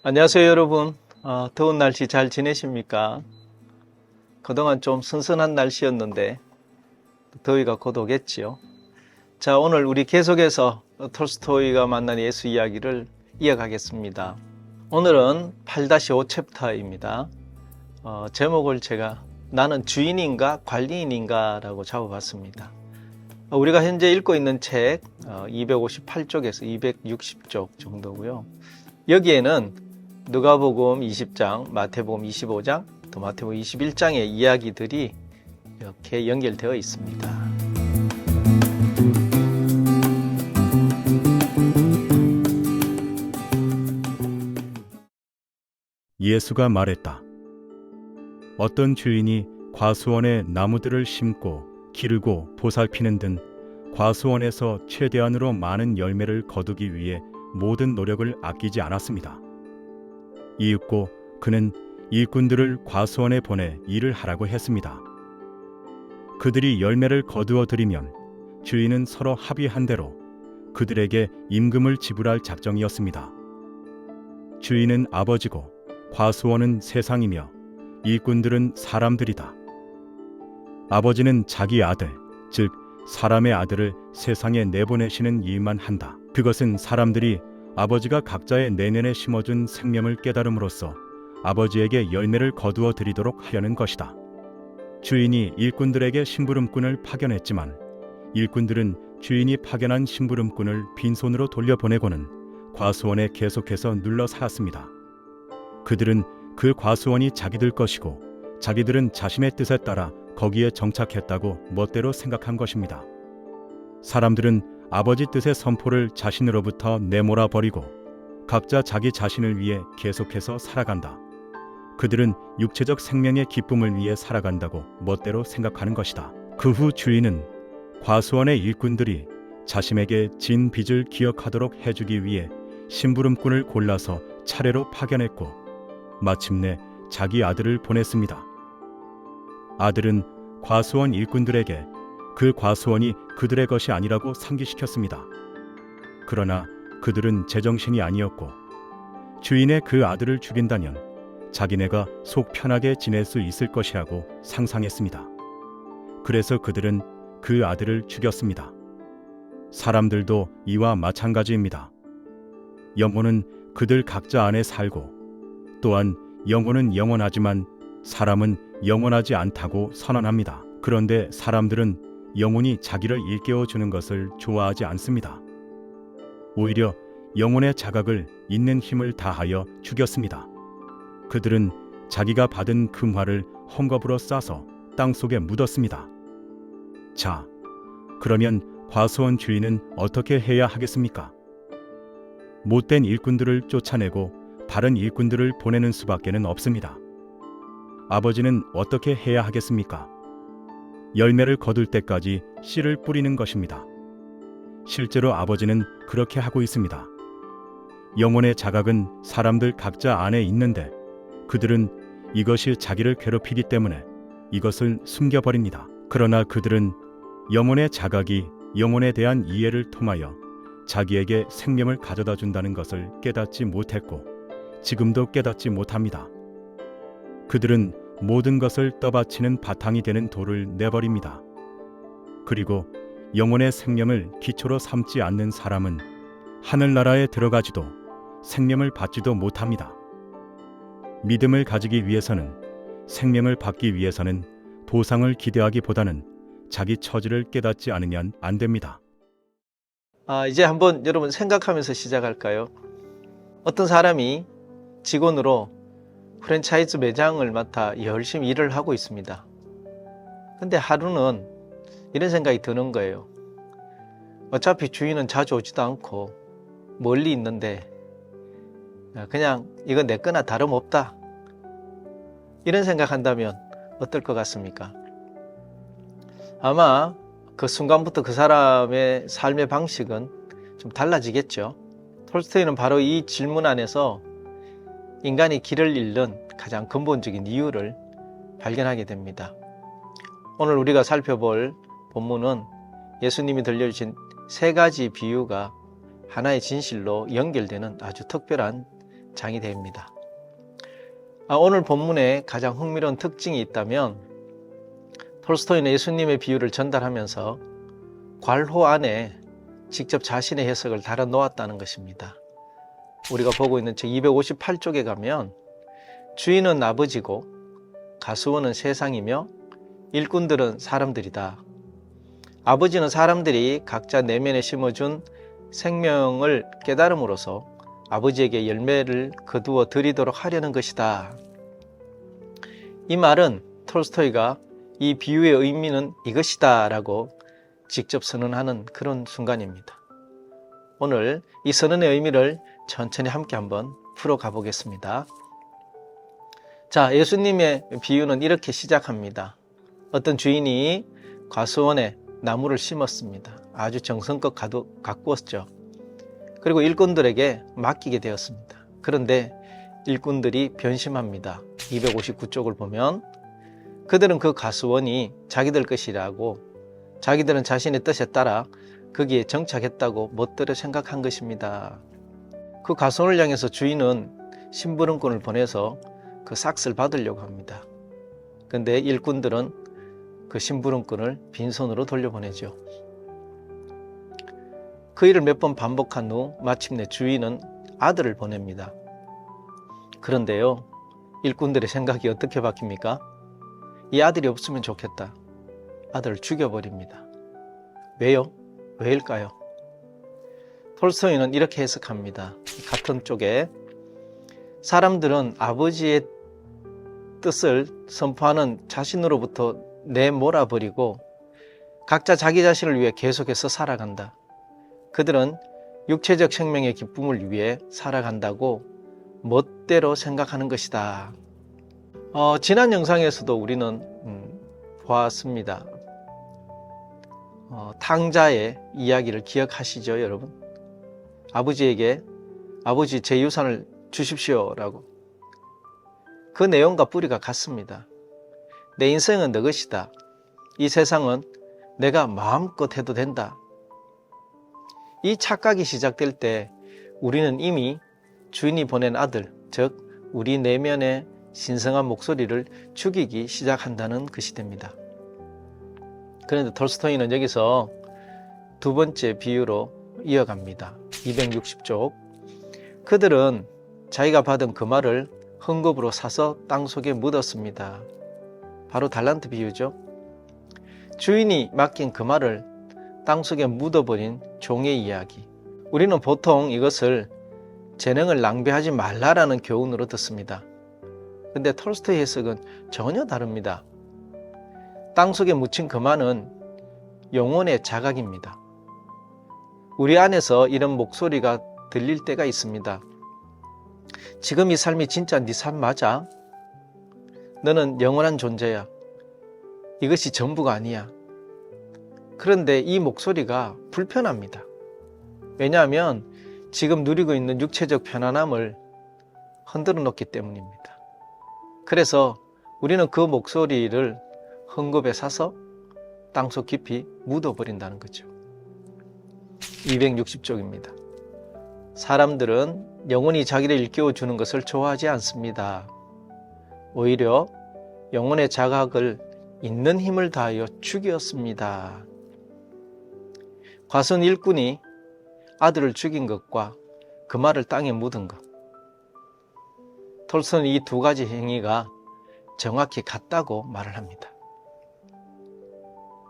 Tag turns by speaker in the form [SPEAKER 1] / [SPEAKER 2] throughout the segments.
[SPEAKER 1] 안녕하세요 여러분. 더운 날씨 잘 지내십니까? 그동안 좀 선선한 날씨였는데 더위가 곧 오겠지요. 자, 오늘 우리 계속해서 톨스토이가 만난 예수 이야기를 이어가겠습니다. 오늘은 8-5 챕터입니다. 제목을 제가 나는 주인인가 관리인인가 라고 잡아봤습니다. 우리가 현재 읽고 있는 책 258쪽에서 260쪽 정도고요. 여기에는 누가복음 20장, 마태복음 25장, 또 마태복음 21장의 이야기들이 이렇게 연결되어 있습니다.
[SPEAKER 2] 예수가 말했다. 어떤 주인이 과수원에 나무들을 심고 기르고 보살피는 등 과수원에서 최대한으로 많은 열매를 거두기 위해 모든 노력을 아끼지 않았습니다. 이윽고 그는 일꾼들을 과수원에 보내 일을 하라고 했습니다. 그들이 열매를 거두어 들이면 주인은 서로 합의한 대로 그들에게 임금을 지불할 작정이었습니다. 주인은 아버지고 과수원은 세상이며 일꾼들은 사람들이다. 아버지는 자기 아들, 즉 사람의 아들을 세상에 내보내시는 일만 한다. 그것은 사람들이 아버지가 각자의 내면에 심어준 생명을 깨달음으로써 아버지에게 열매를 거두어 드리도록 하려는 것이다. 주인이 일꾼들에게 심부름꾼을 파견했지만 일꾼들은 주인이 파견한 심부름꾼을 빈손으로 돌려보내고는 과수원에 계속해서 눌러 살았습니다. 그들은 그 과수원이 자기들 것이고 자기들은 자신의 뜻에 따라 거기에 정착했다고 멋대로 생각한 것입니다. 사람들은 아버지 뜻의 선포를 자신으로부터 내몰아 버리고 각자 자기 자신을 위해 계속해서 살아간다. 그들은 육체적 생명의 기쁨을 위해 살아간다고 멋대로 생각하는 것이다. 그 후 주인은 과수원의 일꾼들이 자신에게 진 빚을 기억하도록 해주기 위해 심부름꾼을 골라서 차례로 파견했고 마침내 자기 아들을 보냈습니다. 아들은 과수원 일꾼들에게 그 과수원이 그들의 것이 아니라고 상기시켰습니다. 그러나 그들은 제정신이 아니었고 주인의 그 아들을 죽인다면 자기네가 속 편하게 지낼 수 있을 것이라고 상상했습니다. 그래서 그들은 그 아들을 죽였습니다. 사람들도 이와 마찬가지입니다. 영혼은 그들 각자 안에 살고 또한 영혼은 영원하지만 사람은 영원하지 않다고 선언합니다. 그런데 사람들은 영혼이 자기를 일깨워주는 것을 좋아하지 않습니다. 오히려 영혼의 자각을 있는 힘을 다하여 죽였습니다. 그들은 자기가 받은 금화를 헝겊으로 싸서 땅속에 묻었습니다. 자, 그러면 과수원 주인은 어떻게 해야 하겠습니까? 못된 일꾼들을 쫓아내고 바른 일꾼들을 보내는 수밖에는 없습니다. 아버지는 어떻게 해야 하겠습니까? 열매를 거둘 때까지 씨를 뿌리는 것입니다. 실제로 아버지는 그렇게 하고 있습니다. 영혼의 자각은 사람들 각자 안에 있는데 그들은 이것이 자기를 괴롭히기 때문에 이것을 숨겨버립니다. 그러나 그들은 영혼의 자각이 영혼에 대한 이해를 통하여 자기에게 생명을 가져다 준다는 것을 깨닫지 못했고 지금도 깨닫지 못합니다. 그들은 모든 것을 떠받치는 바탕이 되는 돌을 내버립니다. 그리고 영혼의 생명을 기초로 삼지 않는 사람은 하늘나라에 들어가지도 생명을 받지도 못합니다. 믿음을 가지기 위해서는 생명을 받기 위해서는 보상을 기대하기보다는 자기 처지를 깨닫지 않으면 안 됩니다.
[SPEAKER 1] 이제 한번 여러분 생각하면서 시작할까요? 어떤 사람이 직원으로 프랜차이즈 매장을 맡아 열심히 일을 하고 있습니다. 근데 하루는 이런 생각이 드는 거예요. 어차피 주인은 자주 오지도 않고 멀리 있는데 그냥 이건 내 거나 다름없다. 이런 생각한다면 어떨 것 같습니까? 아마 그 순간부터 그 사람의 삶의 방식은 좀 달라지겠죠. 톨스토이는 바로 이 질문 안에서 인간이 길을 잃는 가장 근본적인 이유를 발견하게 됩니다. 오늘 우리가 살펴볼 본문은 예수님이 들려주신 세 가지 비유가 하나의 진실로 연결되는 아주 특별한 장이 됩니다. 오늘 본문에 가장 흥미로운 특징이 있다면 톨스토이는 예수님의 비유를 전달하면서 괄호 안에 직접 자신의 해석을 달아 놓았다는 것입니다. 우리가 보고 있는 책 258쪽에 가면 주인은 아버지고 가수원은 세상이며 일꾼들은 사람들이다. 아버지는 사람들이 각자 내면에 심어준 생명을 깨달음으로써 아버지에게 열매를 거두어 드리도록 하려는 것이다. 이 말은 톨스토이가 이 비유의 의미는 이것이다 라고 직접 선언하는 그런 순간입니다. 오늘 이 선언의 의미를 천천히 함께 한번 풀어가 보겠습니다. 자, 예수님의 비유는 이렇게 시작합니다. 어떤 주인이 과수원에 나무를 심었습니다. 아주 정성껏 가꾸었죠. 그리고 일꾼들에게 맡기게 되었습니다. 그런데 일꾼들이 변심합니다. 259쪽을 보면 그들은 그 과수원이 자기들 것이라고 자기들은 자신의 뜻에 따라 거기에 정착했다고 멋대로 생각한 것입니다. 그 과수원을 향해서 주인은 심부름꾼을 보내서 그 삭스를 받으려고 합니다. 그런데 일꾼들은 그 심부름꾼을 빈손으로 돌려보내죠. 그 일을 몇 번 반복한 후 마침내 주인은 아들을 보냅니다. 그런데요, 일꾼들의 생각이 어떻게 바뀝니까? 이 아들이 없으면 좋겠다. 아들을 죽여버립니다. 왜요? 왜일까요? 톨스토이는 이렇게 해석합니다. 같은 쪽에 사람들은 아버지의 뜻을 선포하는 자신으로부터 내몰아버리고 각자 자기 자신을 위해 계속해서 살아간다. 그들은 육체적 생명의 기쁨을 위해 살아간다고 멋대로 생각하는 것이다. 지난 영상에서도 우리는 보았습니다. 탕자의 이야기를 기억하시죠, 여러분? 아버지에게 아버지 제 유산을 주십시오 라고. 그 내용과 뿌리가 같습니다. 내 인생은 너 것이다. 이 세상은 내가 마음껏 해도 된다. 이 착각이 시작될 때 우리는 이미 주인이 보낸 아들, 즉 우리 내면의 신성한 목소리를 죽이기 시작한다는 것이 됩니다. 그런데 톨스토이는 여기서 두 번째 비유로 이어갑니다. 260쪽. 그들은 자기가 받은 그 말을 헌금으로 사서 땅속에 묻었습니다. 바로 달란트 비유죠. 주인이 맡긴 그 말을 땅속에 묻어버린 종의 이야기. 우리는 보통 이것을 재능을 낭비하지 말라라는 교훈으로 듣습니다. 근데 톨스토이 해석은 전혀 다릅니다. 땅속에 묻힌 그 말은 영혼의 자각입니다. 우리 안에서 이런 목소리가 들릴 때가 있습니다. 지금 이 삶이 진짜 네 삶 맞아? 너는 영원한 존재야. 이것이 전부가 아니야. 그런데 이 목소리가 불편합니다. 왜냐하면 지금 누리고 있는 육체적 편안함을 흔들어 놓기 때문입니다. 그래서 우리는 그 목소리를 헝겊에 사서 땅속 깊이 묻어버린다는 거죠. 260쪽입니다. 사람들은 영혼이 자기를 일깨워주는 것을 좋아하지 않습니다. 오히려 영혼의 자각을 있는 힘을 다하여 죽였습니다. 과선 일꾼이 아들을 죽인 것과 그 말을 땅에 묻은 것. 톨스토이는 이 두 가지 행위가 정확히 같다고 말을 합니다.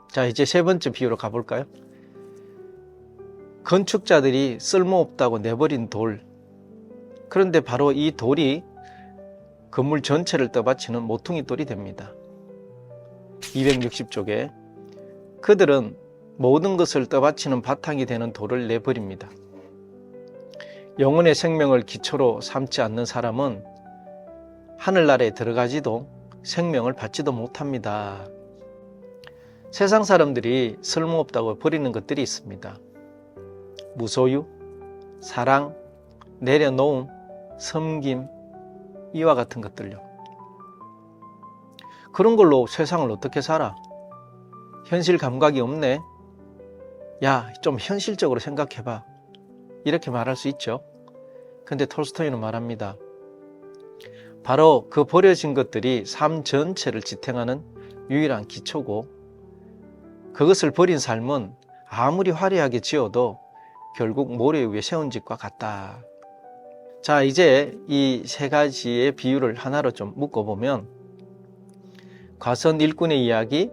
[SPEAKER 1] 자, 이제 세 번째 비유로 가볼까요? 건축자들이 쓸모없다고 내버린 돌. 그런데 바로 이 돌이 건물 전체를 떠받치는 모퉁이 돌이 됩니다. 260쪽에 그들은 모든 것을 떠받치는 바탕이 되는 돌을 내버립니다. 영혼의 생명을 기초로 삼지 않는 사람은 하늘나라에 들어가지도 생명을 받지도 못합니다. 세상 사람들이 쓸모없다고 버리는 것들이 있습니다. 무소유, 사랑, 내려놓음, 섬김, 이와 같은 것들요. 그런 걸로 세상을 어떻게 살아? 현실 감각이 없네? 야, 좀 현실적으로 생각해봐. 이렇게 말할 수 있죠. 근데 톨스토이는 말합니다. 바로 그 버려진 것들이 삶 전체를 지탱하는 유일한 기초고, 그것을 버린 삶은 아무리 화려하게 지어도 결국 모래 위에 세운 집과 같다. 자, 이제 이 세 가지의 비유를 하나로 좀 묶어보면, 과선 일꾼의 이야기,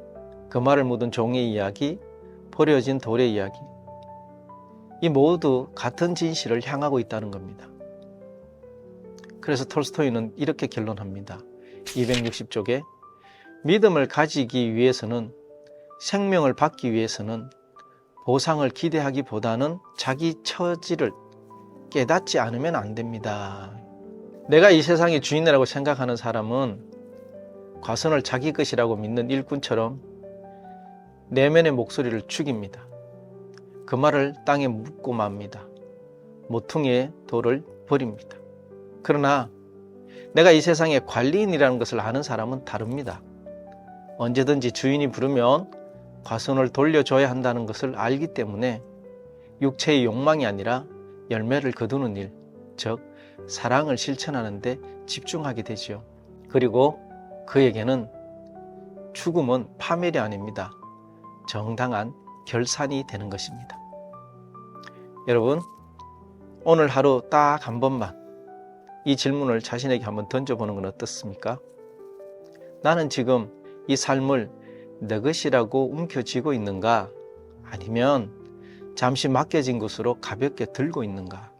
[SPEAKER 1] 금화를 묻은 종의 이야기, 버려진 돌의 이야기, 이 모두 같은 진실을 향하고 있다는 겁니다. 그래서 톨스토이는 이렇게 결론합니다. 260쪽에 믿음을 가지기 위해서는, 생명을 받기 위해서는 보상을 기대하기보다는 자기 처지를 깨닫지 않으면 안 됩니다. 내가 이 세상의 주인이라고 생각하는 사람은 과선을 자기 것이라고 믿는 일꾼처럼 내면의 목소리를 죽입니다. 그 말을 땅에 묻고 맙니다. 모퉁이의 돌을 버립니다. 그러나 내가 이 세상의 관리인이라는 것을 아는 사람은 다릅니다. 언제든지 주인이 부르면 과선을 돌려줘야 한다는 것을 알기 때문에 육체의 욕망이 아니라 열매를 거두는 일, 즉 사랑을 실천하는 데 집중하게 되지요. 그리고 그에게는 죽음은 파멸이 아닙니다. 정당한 결산이 되는 것입니다. 여러분, 오늘 하루 딱 한 번만 이 질문을 자신에게 한번 던져보는 건 어떻습니까? 나는 지금 이 삶을 내 것이라고 움켜쥐고 있는가? 아니면 잠시 맡겨진 것으로 가볍게 들고 있는가?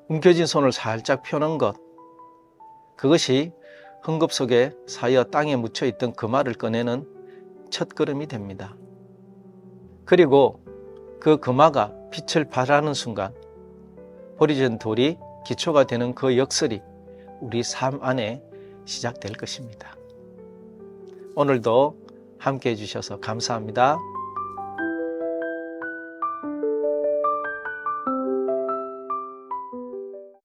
[SPEAKER 1] 움켜진 손을 살짝 펴는 것, 그것이 흥겁 속에 사여 땅에 묻혀있던 그 말을 꺼내는 첫 걸음이 됩니다. 그리고 그 금화가 빛을 발하는 순간 버려진 돌이 기초가 되는 그 역설이 우리 삶 안에 시작될 것입니다. 오늘도 함께 해주셔서 감사합니다.